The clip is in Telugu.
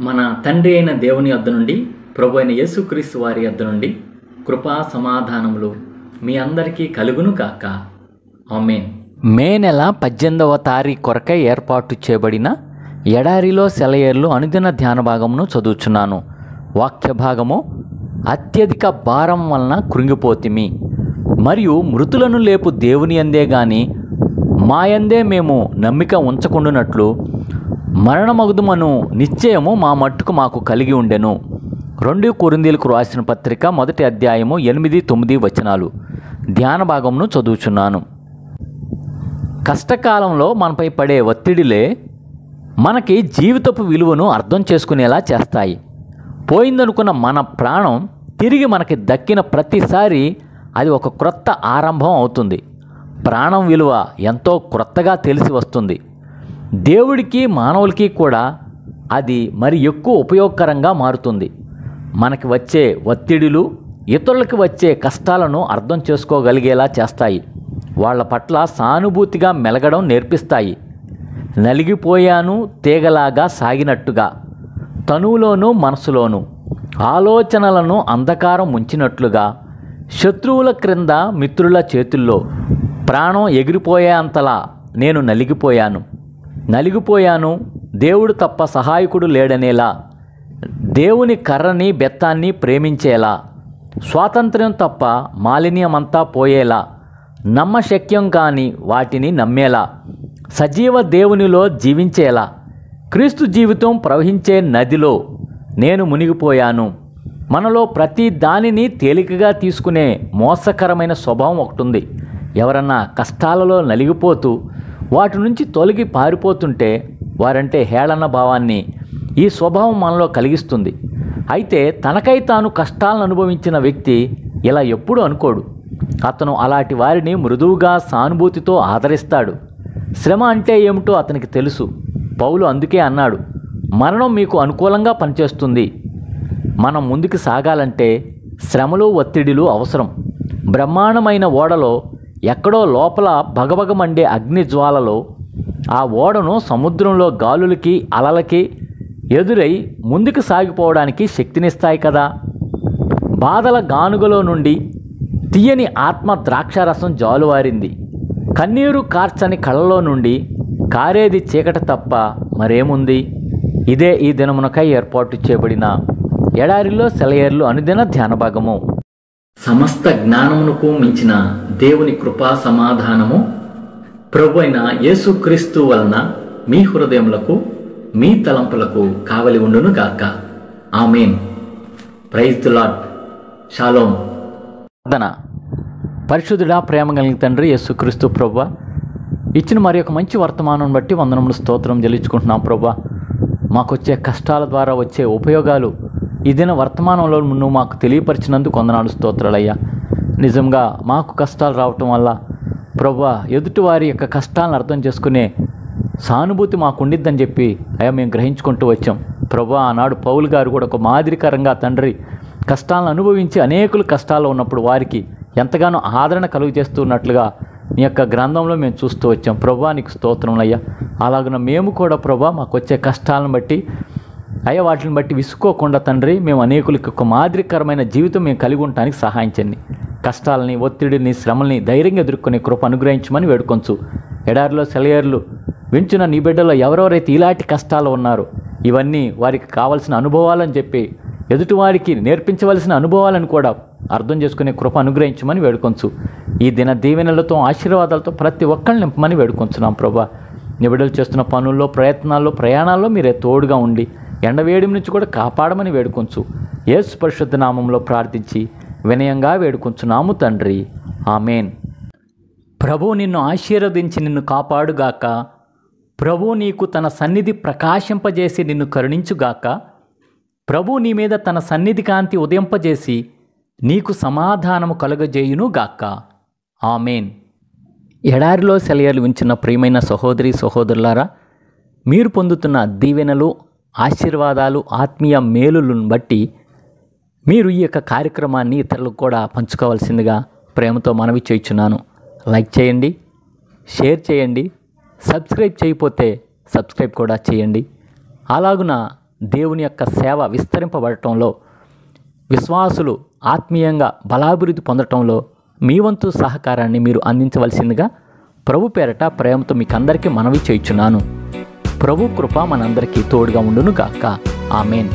మన తండ్రి అయిన దేవుని యొద్ద నుండి, ప్రభు అయిన యేసుక్రీస్తు వారి యొద్ద నుండి కృపా సమాధానములు మీ అందరికీ కలుగును కాక. ఆమేన్. మే నెల 18వ తారీఖు కొరకై ఏర్పాటు చేయబడిన ఎడారిలో సెలయేర్లు అనుదిన ధ్యాన భాగమును చదువుచున్నాను. వాక్య భాగము: అత్యధిక భారం వలన కృంగిపోతిమి, మరియు మృతులను లేపు దేవుని యందే గాని మాయందే మేము నమ్మిక ఉంచకుండునట్లు మరణమగుదుమను నిశ్చయము మా మట్టుకు మాకు కలిగి ఉండెను. 2 కొరింథీయులకు రాసిన పత్రిక 1వ అధ్యాయము 8-9 వచనాలు. ధ్యాన భాగమును చదువుచున్నాను. కష్టకాలంలో మనపై పడే ఒత్తిడిలే మనకి జీవితపు విలువను అర్థం చేసుకునేలా చేస్తాయి. పోయిందనుకున్న మన ప్రాణం తిరిగి మనకి దక్కిన ప్రతిసారి అది ఒక క్రొత్త ఆరంభం అవుతుంది. ప్రాణం విలువ ఎంతో క్రొత్తగా తెలిసి వస్తుంది. దేవుడికి మానవులకి కూడా అది మరి ఎక్కువ ఉపయోగకరంగా మారుతుంది. మనకి వచ్చే ఒత్తిడులు ఇతరులకి వచ్చే కష్టాలను అర్థం చేసుకోగలిగేలా చేస్తాయి. వాళ్ళ పట్ల సానుభూతిగా మెలగడం నేర్పిస్తాయి. నలిగిపోయాను తీగలాగా సాగినట్టుగా తనువులోనూ మనసులోనూ ఆలోచనలను అంధకారం ముంచినట్లుగా శత్రువుల క్రింద మిత్రుల చేతుల్లో ప్రాణం ఎగిరిపోయేంతలా నేను నలిగిపోయాను. దేవుడు తప్ప సహాయకుడు లేడనేలా, దేవుని కర్రని బెత్తాన్ని ప్రేమించేలా, స్వాతంత్ర్యం తప్ప మాలిన్యమంతా పోయేలా, నమ్మశక్యం కాని వాటిని నమ్మేలా, సజీవ దేవునిలో జీవించేలా, క్రీస్తు జీవితం ప్రవహించే నదిలో నేను మునిగిపోయాను. మనలో ప్రతి దానిని తేలికగా తీసుకునే మోసకరమైన స్వభావం ఒకటి ఉంది. ఎవరన్నా కష్టాలలో నలిగిపోతూ వాటి నుంచి తొలగి పారిపోతుంటే వారంటే హేళన భావాన్ని ఈ స్వభావం మనలో కలిగిస్తుంది. అయితే తనకై తాను కష్టాలను అనుభవించిన వ్యక్తి ఇలా ఎప్పుడూ అనుకోడు. అతను అలాంటి వారిని మృదువుగా సానుభూతితో ఆదరిస్తాడు. శ్రమ అంటే ఏమిటో అతనికి తెలుసు. పౌలు అందుకే అన్నాడు, మరణం మీకు అనుకూలంగా పనిచేస్తుంది. మనం ముందుకు సాగాలంటే శ్రమలు ఒత్తిడిలు అవసరం. బ్రహ్మాండమైన ఓడలో ఎక్కడో లోపల భగభగమండే అగ్ని జ్వాలలో ఆ ఓడను సముద్రంలో గాలులకి అలలకి ఎదురై ముందుకు సాగిపోవడానికి శక్తినిస్తాయి కదా. బాధల గానుగలో నుండి తీయని ఆత్మ ద్రాక్షారసం జాలువారింది. కన్నీరు కార్చని కళ్ళలో నుండి కారేది చీకటి తప్ప మరేముంది? ఇదే ఈ దినమునకై ఏర్పాటు చేయబడిన ఎడారిలో సెలయేర్లు అనుదిన ధ్యాన భాగము. సమస్త జ్ఞానమునకు మించిన దేవుని కృపా సమాధానము ప్రభు అయిన యేసుక్రీస్తు వలన మీ హృదయములకు మీ తలంపులకు కావలి ఉండును గాక. ఆమేన్. Praise the Lord. షాలోమ్. పరిశుద్ధుడా, ప్రేమ కలిగిన తండ్రి యేసుక్రీస్తు ప్రభువా, ఇచ్చిన మరి ఒక మంచి వర్తమానం బట్టి వందనములు స్తోత్రం చెల్లించుకుంటున్నాం ప్రభువా. మాకు వచ్చే కష్టాల ద్వారా వచ్చే ఉపయోగాలు ఈ దిన వర్తమానంలో నువ్వు మాకు తెలియపరిచినందుకు వందనాలు స్తోత్రాలయ్యా. నిజంగా మాకు కష్టాలు రావటం వల్ల ప్రభువా ఎదుటి వారి యొక్క కష్టాలను అర్థం చేసుకునే సానుభూతి మాకు ఉండిద్దని చెప్పి అయ్యా మేము గ్రహించుకుంటూ వచ్చాం ప్రభువా. ఆనాడు పౌలు గారు కూడా ఒక మాదిరికరంగా తండ్రి కష్టాలను అనుభవించి అనేకులు కష్టాల్లో ఉన్నప్పుడు వారికి ఎంతగానో ఆదరణ కలుగు చేస్తున్నట్లుగా నీ యొక్క గ్రంథంలో మేము చూస్తూ వచ్చాం ప్రభువా. నీకు స్తోత్రములయ్యా. అలాగున మేము కూడా ప్రభువా మాకు వచ్చే కష్టాలను బట్టి అయ్యా వాటిని బట్టి విసుకోకుండా తండ్రి మేము అనేకులకి ఒక మాదిరికరమైన జీవితం మేము కలిగి ఉండటానికి సహాయం చేయండి. కష్టాలని ఒత్తిడిని శ్రమల్ని ధైర్యంగా ఎదుర్కొనే కృప అనుగ్రహించమని వేడుకొంచు. ఎడారిలో సెలయేర్లు వించున్న నీ బిడ్డలో ఎవరెవరైతే ఇలాంటి కష్టాలు ఉన్నారో ఇవన్నీ వారికి కావాల్సిన అనుభవాలని చెప్పి ఎదుటివారికి నేర్పించవలసిన అనుభవాలను కూడా అర్థం చేసుకునే కృప అనుగ్రహించమని వేడుకొంచు. ఈ దిన దీవెనలతో ఆశీర్వాదాలతో ప్రతి ఒక్కరిని నింపమని వేడుకొంచున్నాం ప్రభా. నీ బిడ్డలు చేస్తున్న పనుల్లో ప్రయత్నాల్లో ప్రయాణాల్లో మీరే తోడుగా ఉండి ఎండవేడిమి నుంచి కూడా కాపాడమని వేడుకొంచు. యేసు పరిశుద్ధ నామంలో ప్రార్థించి వినయంగా వేడుకొంచున్నాము తండ్రి. ఆమేన్. ప్రభువు నిన్ను ఆశీర్వదించి నిన్ను కాపాడుగాక. ప్రభువు నీకు తన సన్నిధి ప్రకాశింపజేసి నిన్ను కరుణించుగాక. ప్రభువు నీ మీద తన సన్నిధి కాంతి ఉదయింపజేసి నీకు సమాధానము కలుగజేయును గాక. ఆమేన్. ఎడారిలో సెలయేర్లు ఉంచిన ప్రియమైన సహోదరి సహోదరులారా, మీరు పొందుతున్న దీవెనలు ఆశీర్వాదాలు ఆత్మీయ మేలులను బట్టి మీరు ఈ యొక్క కార్యక్రమాన్ని ఇతరులకు కూడా పంచుకోవాల్సిందిగా ప్రేమతో మనవి చేయుచున్నాను. లైక్ చేయండి, షేర్ చేయండి, సబ్స్క్రైబ్ చేయకపోతే సబ్స్క్రైబ్ కూడా చేయండి. అలాగున దేవుని యొక్క సేవ విస్తరింపబడటంలో, విశ్వాసులు ఆత్మీయంగా బలాభివృద్ధి పొందటంలో మీ వంతు సహకారాన్ని మీరు అందించవలసిందిగా ప్రభు పేరట ప్రేమతో మీకు అందరికీ మనవి చేయుచున్నాను. ప్రభు కృప మనందరికీ తోడుగా ఉండును గాక. ఆమేన్.